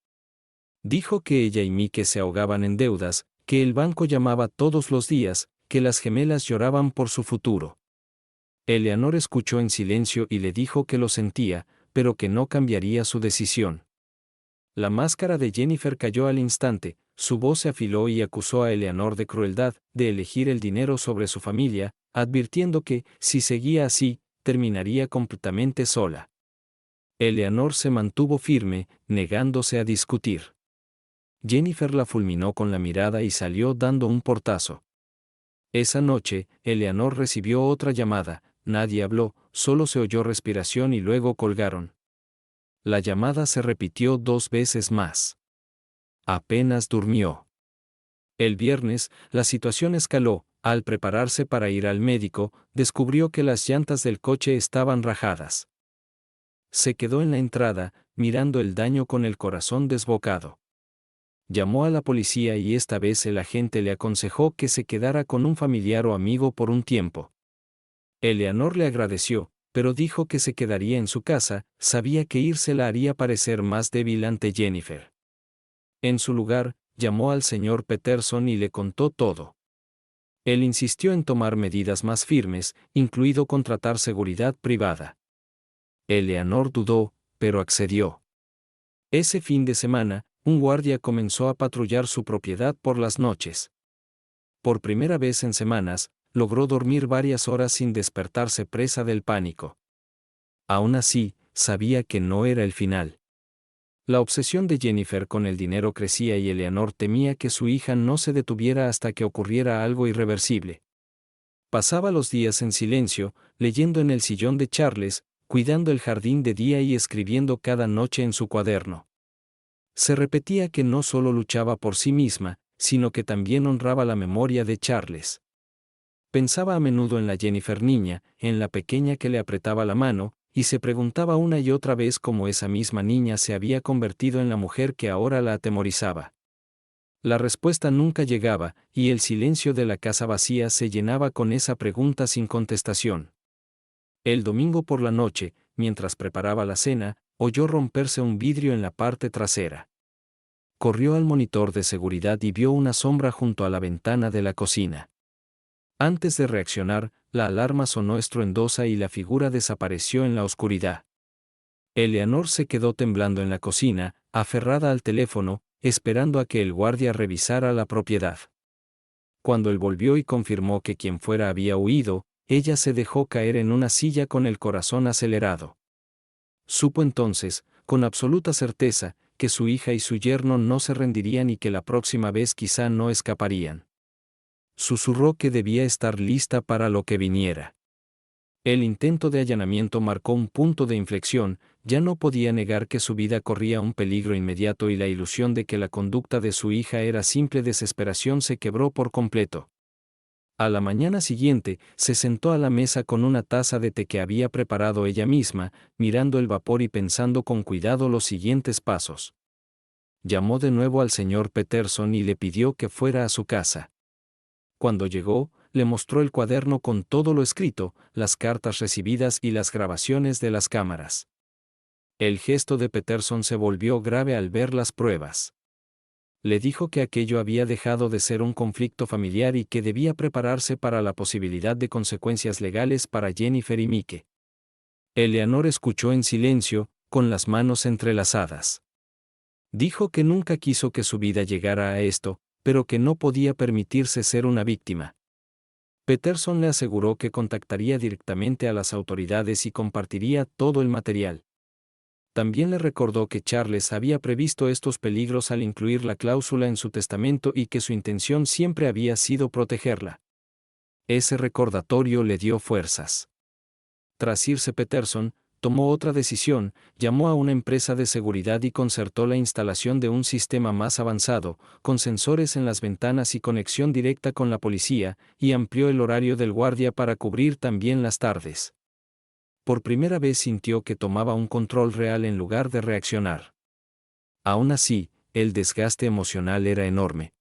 Dijo que ella y Mike se ahogaban en deudas, que el banco llamaba todos los días, que las gemelas lloraban por su futuro. Eleanor escuchó en silencio y le dijo que lo sentía, pero que no cambiaría su decisión. La máscara de Jennifer cayó al instante, Su voz se afiló y acusó a Eleanor de crueldad, de elegir el dinero sobre su familia, advirtiendo que, si seguía así, terminaría completamente sola. Eleanor se mantuvo firme, negándose a discutir. Jennifer la fulminó con la mirada y salió dando un portazo. Esa noche, Eleanor recibió otra llamada, nadie habló, solo se oyó respiración y luego colgaron. La llamada se repitió 2 veces más. Apenas durmió. El viernes, la situación escaló. Al prepararse para ir al médico, descubrió que las llantas del coche estaban rajadas. Se quedó en la entrada, mirando el daño con el corazón desbocado. Llamó a la policía y esta vez el agente le aconsejó que se quedara con un familiar o amigo por un tiempo. Eleanor le agradeció, pero dijo que se quedaría en su casa, sabía que irse la haría parecer más débil ante Jennifer. En su lugar, llamó al señor Peterson y le contó todo. Él insistió en tomar medidas más firmes, incluido contratar seguridad privada. Eleanor dudó, pero accedió. Ese fin de semana, un guardia comenzó a patrullar su propiedad por las noches. Por primera vez en semanas, logró dormir varias horas sin despertarse presa del pánico. Aún así, sabía que no era el final. La obsesión de Jennifer con el dinero crecía y Eleanor temía que su hija no se detuviera hasta que ocurriera algo irreversible. Pasaba los días en silencio, leyendo en el sillón de Charles, cuidando el jardín de día y escribiendo cada noche en su cuaderno. Se repetía que no solo luchaba por sí misma, sino que también honraba la memoria de Charles. Pensaba a menudo en la Jennifer niña, en la pequeña que le apretaba la mano, y se preguntaba una y otra vez cómo esa misma niña se había convertido en la mujer que ahora la atemorizaba. La respuesta nunca llegaba, y el silencio de la casa vacía se llenaba con esa pregunta sin contestación. El domingo por la noche, mientras preparaba la cena, oyó romperse un vidrio en la parte trasera. Corrió al monitor de seguridad y vio una sombra junto a la ventana de la cocina. Antes de reaccionar, la alarma sonó estruendosa y la figura desapareció en la oscuridad. Eleanor se quedó temblando en la cocina, aferrada al teléfono, esperando a que el guardia revisara la propiedad. Cuando él volvió y confirmó que quien fuera había huido, ella se dejó caer en una silla con el corazón acelerado. Supo entonces, con absoluta certeza, que su hija y su yerno no se rendirían y que la próxima vez quizá no escaparían. Susurró que debía estar lista para lo que viniera. El intento de allanamiento marcó un punto de inflexión, ya no podía negar que su vida corría un peligro inmediato y la ilusión de que la conducta de su hija era simple desesperación se quebró por completo. A la mañana siguiente, se sentó a la mesa con una taza de té que había preparado ella misma, mirando el vapor y pensando con cuidado los siguientes pasos. Llamó de nuevo al señor Peterson y le pidió que fuera a su casa. Cuando llegó, le mostró el cuaderno con todo lo escrito, las cartas recibidas y las grabaciones de las cámaras. El gesto de Peterson se volvió grave al ver las pruebas. Le dijo que aquello había dejado de ser un conflicto familiar y que debía prepararse para la posibilidad de consecuencias legales para Jennifer y Mike. Eleanor escuchó en silencio, con las manos entrelazadas. Dijo que nunca quiso que su vida llegara a esto, pero que no podía permitirse ser una víctima. Peterson le aseguró que contactaría directamente a las autoridades y compartiría todo el material. También le recordó que Charles había previsto estos peligros al incluir la cláusula en su testamento y que su intención siempre había sido protegerla. Ese recordatorio le dio fuerzas. Tras irse Peterson, tomó otra decisión, llamó a una empresa de seguridad y concertó la instalación de un sistema más avanzado, con sensores en las ventanas y conexión directa con la policía, y amplió el horario del guardia para cubrir también las tardes. Por primera vez sintió que tomaba un control real en lugar de reaccionar. Aún así, el desgaste emocional era enorme.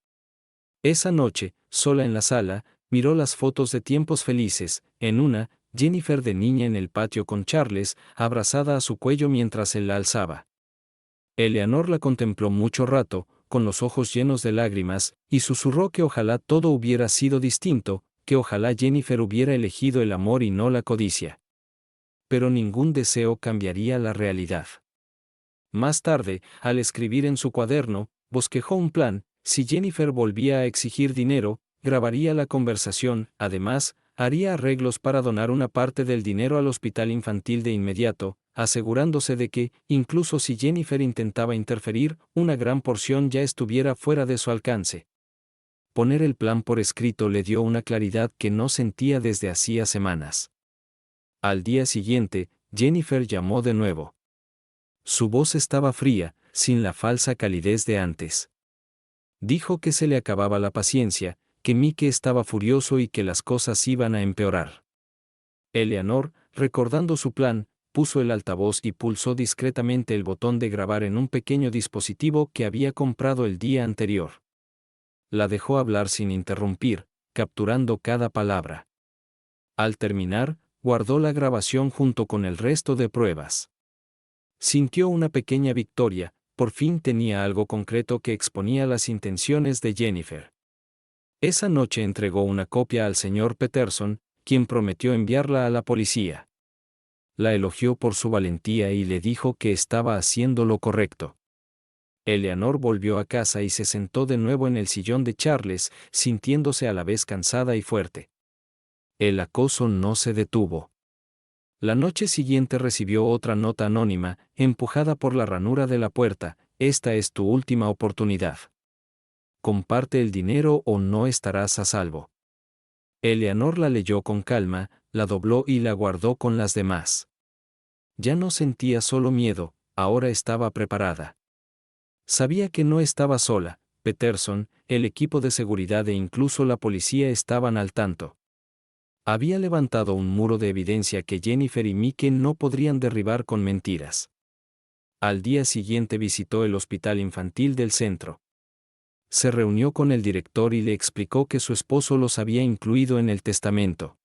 Esa noche, sola en la sala, miró las fotos de tiempos felices. En una, Jennifer de niña en el patio con Charles, abrazada a su cuello mientras él la alzaba. Eleanor la contempló mucho rato, con los ojos llenos de lágrimas, y susurró que ojalá todo hubiera sido distinto, que ojalá Jennifer hubiera elegido el amor y no la codicia. Pero ningún deseo cambiaría la realidad. Más tarde, al escribir en su cuaderno, bosquejó un plan: Si Jennifer volvía a exigir dinero, grabaría la conversación. Además, haría arreglos para donar una parte del dinero al hospital infantil de inmediato, asegurándose de que, incluso si Jennifer intentaba interferir, una gran porción ya estuviera fuera de su alcance. Poner el plan por escrito le dio una claridad que no sentía desde hacía semanas. Al día siguiente, Jennifer llamó de nuevo. Su voz estaba fría, sin la falsa calidez de antes. Dijo que se le acababa la paciencia, que Mike estaba furioso y que las cosas iban a empeorar. Eleanor, recordando su plan, puso el altavoz y pulsó discretamente el botón de grabar en un pequeño dispositivo que había comprado el día anterior. La dejó hablar sin interrumpir, capturando cada palabra. Al terminar, guardó la grabación junto con el resto de pruebas. Sintió una pequeña victoria, por fin tenía algo concreto que exponía las intenciones de Jennifer. Esa noche entregó una copia al señor Peterson, quien prometió enviarla a la policía. La elogió por su valentía y le dijo que estaba haciendo lo correcto. Eleanor volvió a casa y se sentó de nuevo en el sillón de Charles, sintiéndose a la vez cansada y fuerte. El acoso no se detuvo. La noche siguiente recibió otra nota anónima, empujada por la ranura de la puerta: esta es tu última oportunidad. Comparte el dinero o no estarás a salvo. Eleanor la leyó con calma, la dobló y la guardó con las demás. Ya no sentía solo miedo, ahora estaba preparada. Sabía que no estaba sola. Peterson, el equipo de seguridad e incluso la policía estaban al tanto. Había levantado un muro de evidencia que Jennifer y Mike no podrían derribar con mentiras. Al día siguiente visitó el hospital infantil del centro. Se reunió con el director y le explicó que su esposo los había incluido en el testamento.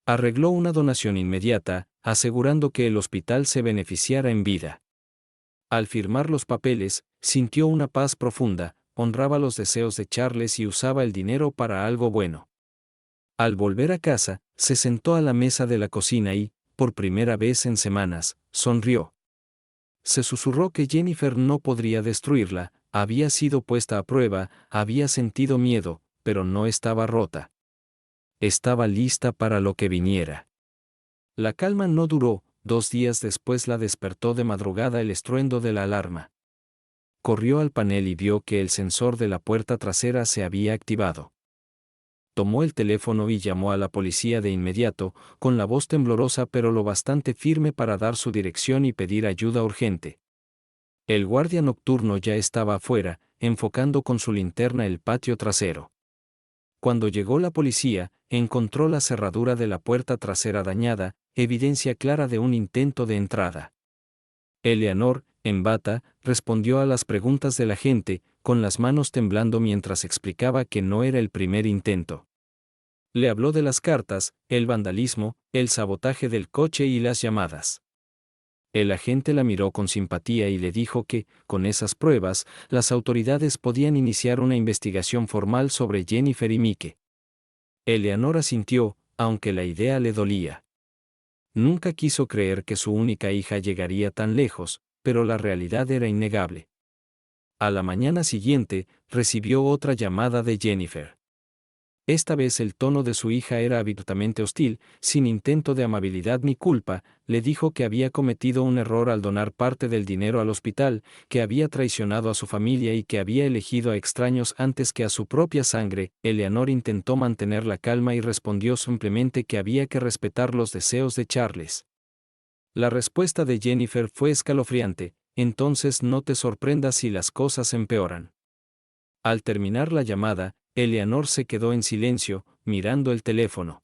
Arregló una donación inmediata, asegurando que el hospital se beneficiara en vida. Al firmar los papeles, sintió una paz profunda, honraba los deseos de Charles y usaba el dinero para algo bueno. Al volver a casa, se sentó a la mesa de la cocina y, por primera vez en semanas, sonrió. Se susurró que Jennifer no podría destruirla, había sido puesta a prueba, había sentido miedo, pero no estaba rota. Estaba lista para lo que viniera. La calma no duró. 2 días después la despertó de madrugada el estruendo de la alarma. Corrió al panel y vio que el sensor de la puerta trasera se había activado. Tomó el teléfono y llamó a la policía de inmediato, con la voz temblorosa pero lo bastante firme para dar su dirección y pedir ayuda urgente. El guardia nocturno ya estaba afuera, enfocando con su linterna el patio trasero. Cuando llegó la policía, encontró la cerradura de la puerta trasera dañada, evidencia clara de un intento de entrada. Eleanor, en bata, respondió a las preguntas de la gente, con las manos temblando mientras explicaba que no era el primer intento. Le habló de las cartas, el vandalismo, el sabotaje del coche y las llamadas. El agente la miró con simpatía y le dijo que, con esas pruebas, las autoridades podían iniciar una investigación formal sobre Jennifer y Mike. Eleanor asintió, aunque la idea le dolía. Nunca quiso creer que su única hija llegaría tan lejos, pero la realidad era innegable. A la mañana siguiente, recibió otra llamada de Jennifer. Esta vez el tono de su hija era abiertamente hostil, sin intento de amabilidad ni culpa. Le dijo que había cometido un error al donar parte del dinero al hospital, que había traicionado a su familia y que había elegido a extraños antes que a su propia sangre. Eleanor intentó mantener la calma y respondió simplemente que había que respetar los deseos de Charles. La respuesta de Jennifer fue escalofriante: entonces no te sorprendas si las cosas empeoran. Al terminar la llamada, Eleanor se quedó en silencio, mirando el teléfono.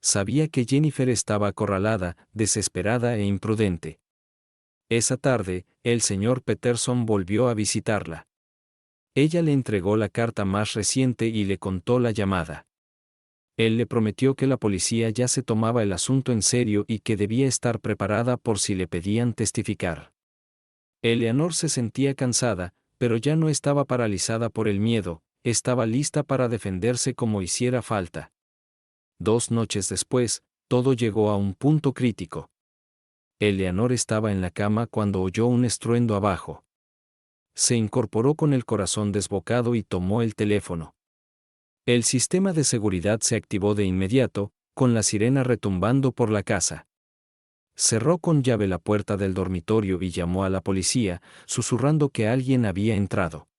Sabía que Jennifer estaba acorralada, desesperada e imprudente. Esa tarde, el señor Peterson volvió a visitarla. Ella le entregó la carta más reciente y le contó la llamada. Él le prometió que la policía ya se tomaba el asunto en serio y que debía estar preparada por si le pedían testificar. Eleanor se sentía cansada, pero ya no estaba paralizada por el miedo, estaba lista para defenderse como hiciera falta. 2 noches después, todo llegó a un punto crítico. Eleanor estaba en la cama cuando oyó un estruendo abajo. Se incorporó con el corazón desbocado y tomó el teléfono. El sistema de seguridad se activó de inmediato, con la sirena retumbando por la casa. Cerró con llave la puerta del dormitorio y llamó a la policía, susurrando que alguien había entrado.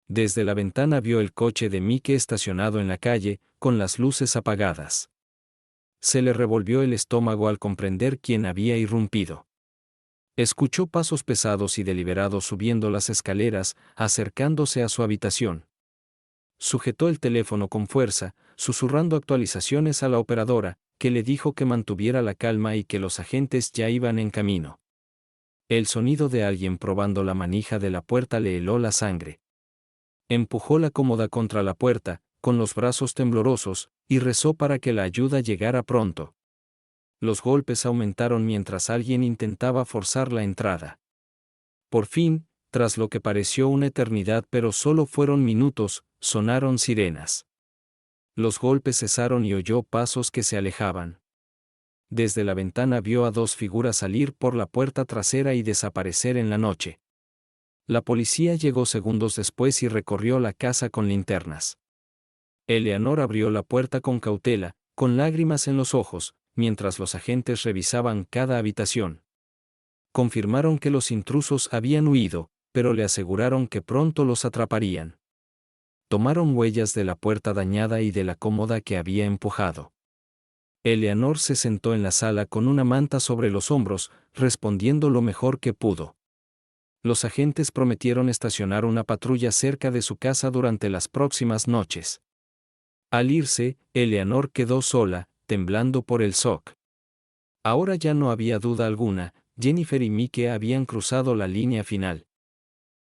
Desde la ventana vio el coche de Mike estacionado en la calle, con las luces apagadas. Se le revolvió el estómago al comprender quién había irrumpido. Escuchó pasos pesados y deliberados subiendo las escaleras, acercándose a su habitación. Sujetó el teléfono con fuerza, susurrando actualizaciones a la operadora, que le dijo que mantuviera la calma y que los agentes ya iban en camino. El sonido de alguien probando la manija de la puerta le heló la sangre. Empujó la cómoda contra la puerta, con los brazos temblorosos, y rezó para que la ayuda llegara pronto. Los golpes aumentaron mientras alguien intentaba forzar la entrada. Por fin, tras lo que pareció una eternidad pero solo fueron minutos, sonaron sirenas. Los golpes cesaron y oyó pasos que se alejaban. Desde la ventana vio a dos figuras salir por la puerta trasera y desaparecer en la noche. La policía llegó segundos después y recorrió la casa con linternas. Eleanor abrió la puerta con cautela, con lágrimas en los ojos, mientras los agentes revisaban cada habitación. Confirmaron que los intrusos habían huido, pero le aseguraron que pronto los atraparían. Tomaron huellas de la puerta dañada y de la cómoda que había empujado. Eleanor se sentó en la sala con una manta sobre los hombros, respondiendo lo mejor que pudo. Los agentes prometieron estacionar una patrulla cerca de su casa durante las próximas noches. Al irse, Eleanor quedó sola, temblando por el shock. Ahora ya no había duda alguna, Jennifer y Mike habían cruzado la línea final.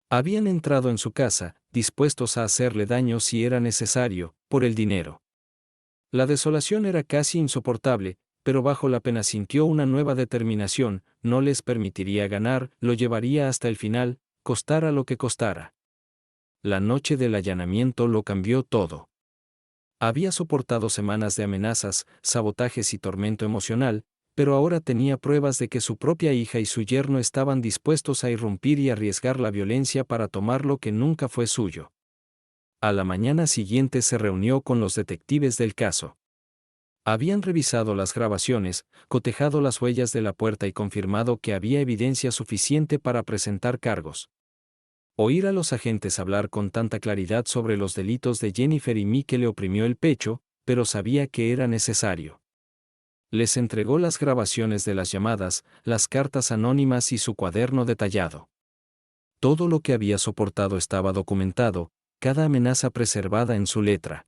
Habían entrado en su casa, dispuestos a hacerle daño si era necesario, por el dinero. La desolación era casi insoportable, pero bajo la pena sintió una nueva determinación: no les permitiría ganar, lo llevaría hasta el final, costara lo que costara. La noche del allanamiento lo cambió todo. Había soportado semanas de amenazas, sabotajes y tormento emocional, pero ahora tenía pruebas de que su propia hija y su yerno estaban dispuestos a irrumpir y arriesgar la violencia para tomar lo que nunca fue suyo. A la mañana siguiente se reunió con los detectives del caso. Habían revisado las grabaciones, cotejado las huellas de la puerta y confirmado que había evidencia suficiente para presentar cargos. Oír a los agentes hablar con tanta claridad sobre los delitos de Jennifer y Mike le oprimió el pecho, pero sabía que era necesario. Les entregó las grabaciones de las llamadas, las cartas anónimas y su cuaderno detallado. Todo lo que había soportado estaba documentado, cada amenaza preservada en su letra.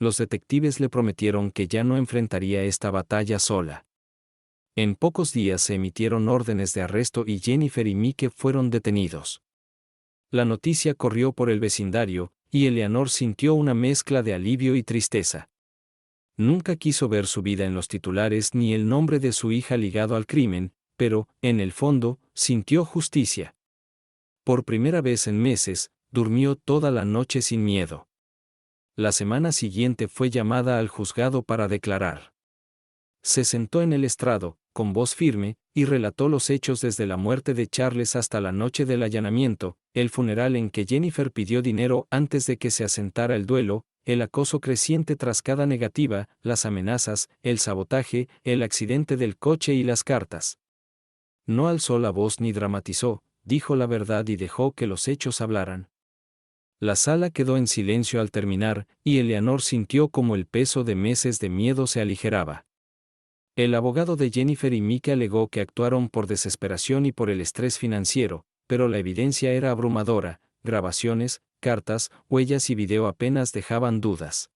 Los detectives le prometieron que ya no enfrentaría esta batalla sola. En pocos días se emitieron órdenes de arresto y Jennifer y Mike fueron detenidos. La noticia corrió por el vecindario, y Eleanor sintió una mezcla de alivio y tristeza. Nunca quiso ver su vida en los titulares ni el nombre de su hija ligado al crimen, pero, en el fondo, sintió justicia. Por primera vez en meses, durmió toda la noche sin miedo. La semana siguiente fue llamada al juzgado para declarar. Se sentó en el estrado, con voz firme, y relató los hechos desde la muerte de Charles hasta la noche del allanamiento, el funeral en que Jennifer pidió dinero antes de que se asentara el duelo, el acoso creciente tras cada negativa, las amenazas, el sabotaje, el accidente del coche y las cartas. No alzó la voz ni dramatizó, dijo la verdad y dejó que los hechos hablaran. La sala quedó en silencio al terminar, y Eleanor sintió como el peso de meses de miedo se aligeraba. El abogado de Jennifer y Mike alegó que actuaron por desesperación y por el estrés financiero, pero la evidencia era abrumadora: grabaciones, cartas, huellas y video apenas dejaban dudas.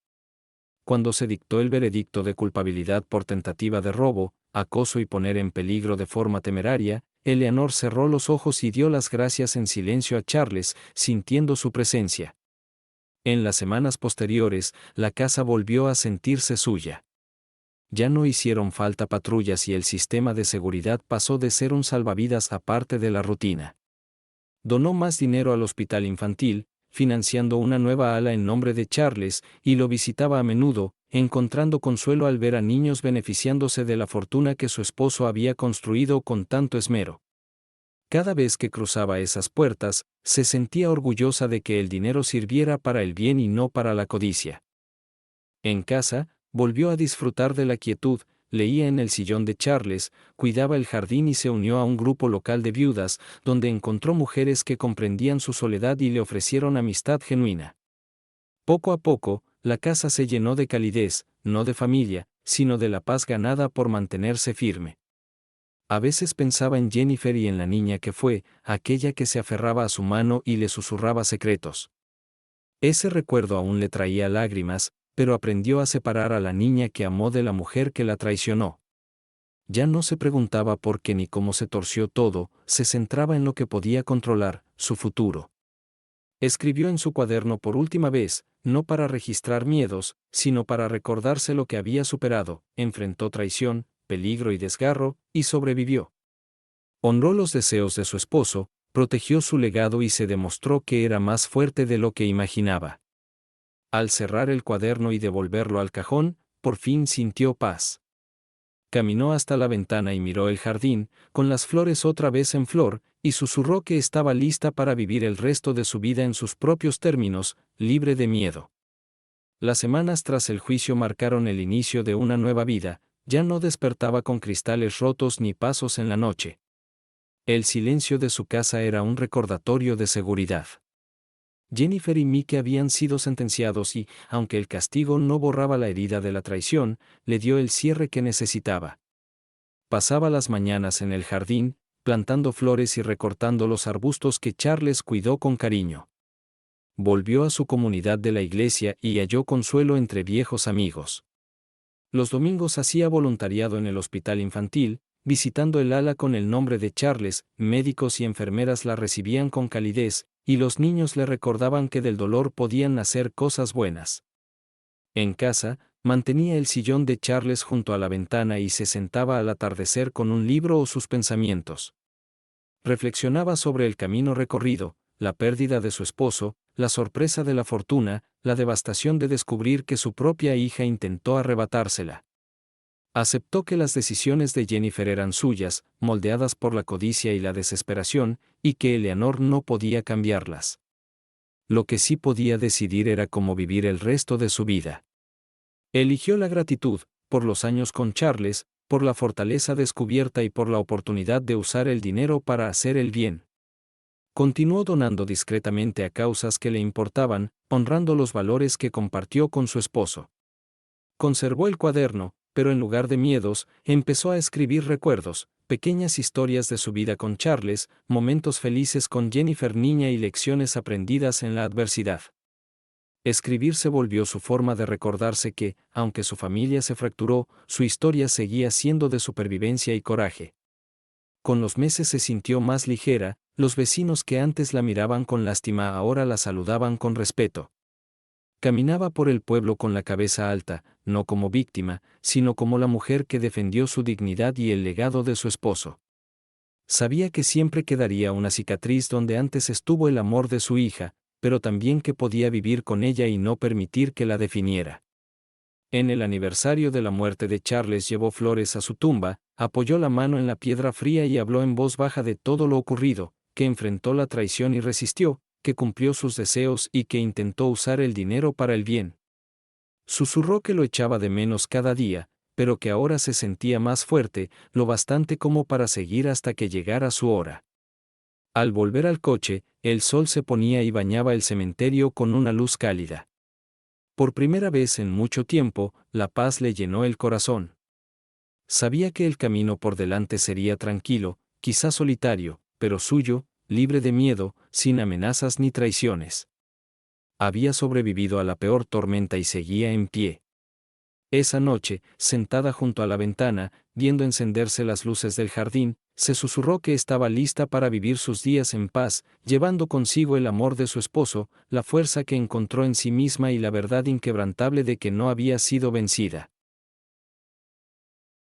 Cuando se dictó el veredicto de culpabilidad por tentativa de robo, acoso y poner en peligro de forma temeraria, Eleanor cerró los ojos y dio las gracias en silencio a Charles, sintiendo su presencia. En las semanas posteriores, la casa volvió a sentirse suya. Ya no hicieron falta patrullas y el sistema de seguridad pasó de ser un salvavidas aparte de la rutina. Donó más dinero al hospital infantil, financiando una nueva ala en nombre de Charles, y lo visitaba a menudo, encontrando consuelo al ver a niños beneficiándose de la fortuna que su esposo había construido con tanto esmero. Cada vez que cruzaba esas puertas, se sentía orgullosa de que el dinero sirviera para el bien y no para la codicia. En casa, volvió a disfrutar de la quietud, leía en el sillón de Charles, cuidaba el jardín y se unió a un grupo local de viudas, donde encontró mujeres que comprendían su soledad y le ofrecieron amistad genuina. Poco a poco, la casa se llenó de calidez, no de familia, sino de la paz ganada por mantenerse firme. A veces pensaba en Jennifer y en la niña que fue, aquella que se aferraba a su mano y le susurraba secretos. Ese recuerdo aún le traía lágrimas, pero aprendió a separar a la niña que amó de la mujer que la traicionó. Ya no se preguntaba por qué ni cómo se torció todo, se centraba en lo que podía controlar, su futuro. Escribió en su cuaderno por última vez, no para registrar miedos, sino para recordarse lo que había superado, enfrentó traición, peligro y desgarro, y sobrevivió. Honró los deseos de su esposo, protegió su legado y se demostró que era más fuerte de lo que imaginaba. Al cerrar el cuaderno y devolverlo al cajón, por fin sintió paz. Caminó hasta la ventana y miró el jardín, con las flores otra vez en flor, y susurró que estaba lista para vivir el resto de su vida en sus propios términos, libre de miedo. Las semanas tras el juicio marcaron el inicio de una nueva vida, ya no despertaba con cristales rotos ni pasos en la noche. El silencio de su casa era un recordatorio de seguridad. Jennifer y Mike habían sido sentenciados y, aunque el castigo no borraba la herida de la traición, le dio el cierre que necesitaba. Pasaba las mañanas en el jardín, plantando flores y recortando los arbustos que Charles cuidó con cariño. Volvió a su comunidad de la iglesia y halló consuelo entre viejos amigos. Los domingos hacía voluntariado en el hospital infantil, visitando el ala con el nombre de Charles, médicos y enfermeras la recibían con calidez, y los niños le recordaban que del dolor podían nacer cosas buenas. En casa, mantenía el sillón de Charles junto a la ventana y se sentaba al atardecer con un libro o sus pensamientos. Reflexionaba sobre el camino recorrido, la pérdida de su esposo, la sorpresa de la fortuna, la devastación de descubrir que su propia hija intentó arrebatársela. Aceptó que las decisiones de Jennifer eran suyas, moldeadas por la codicia y la desesperación, y que Eleanor no podía cambiarlas. Lo que sí podía decidir era cómo vivir el resto de su vida. Eligió la gratitud, por los años con Charles, por la fortaleza descubierta y por la oportunidad de usar el dinero para hacer el bien. Continuó donando discretamente a causas que le importaban, honrando los valores que compartió con su esposo. Conservó el cuaderno, pero en lugar de miedos, empezó a escribir recuerdos, pequeñas historias de su vida con Charles, momentos felices con Jennifer niña y lecciones aprendidas en la adversidad. Escribir se volvió su forma de recordarse que, aunque su familia se fracturó, su historia seguía siendo de supervivencia y coraje. Con los meses se sintió más ligera, los vecinos que antes la miraban con lástima ahora la saludaban con respeto. Caminaba por el pueblo con la cabeza alta, no como víctima, sino como la mujer que defendió su dignidad y el legado de su esposo. Sabía que siempre quedaría una cicatriz donde antes estuvo el amor de su hija, pero también que podía vivir con ella y no permitir que la definiera. En el aniversario de la muerte de Charles llevó flores a su tumba, apoyó la mano en la piedra fría y habló en voz baja de todo lo ocurrido, que enfrentó la traición y resistió, que cumplió sus deseos y que intentó usar el dinero para el bien. Susurró que lo echaba de menos cada día, pero que ahora se sentía más fuerte, lo bastante como para seguir hasta que llegara su hora. Al volver al coche, el sol se ponía y bañaba el cementerio con una luz cálida. Por primera vez en mucho tiempo, la paz le llenó el corazón. Sabía que el camino por delante sería tranquilo, quizá solitario, pero suyo, libre de miedo, sin amenazas ni traiciones. Había sobrevivido a la peor tormenta y seguía en pie. Esa noche, sentada junto a la ventana, viendo encenderse las luces del jardín, se susurró que estaba lista para vivir sus días en paz, llevando consigo el amor de su esposo, la fuerza que encontró en sí misma y la verdad inquebrantable de que no había sido vencida.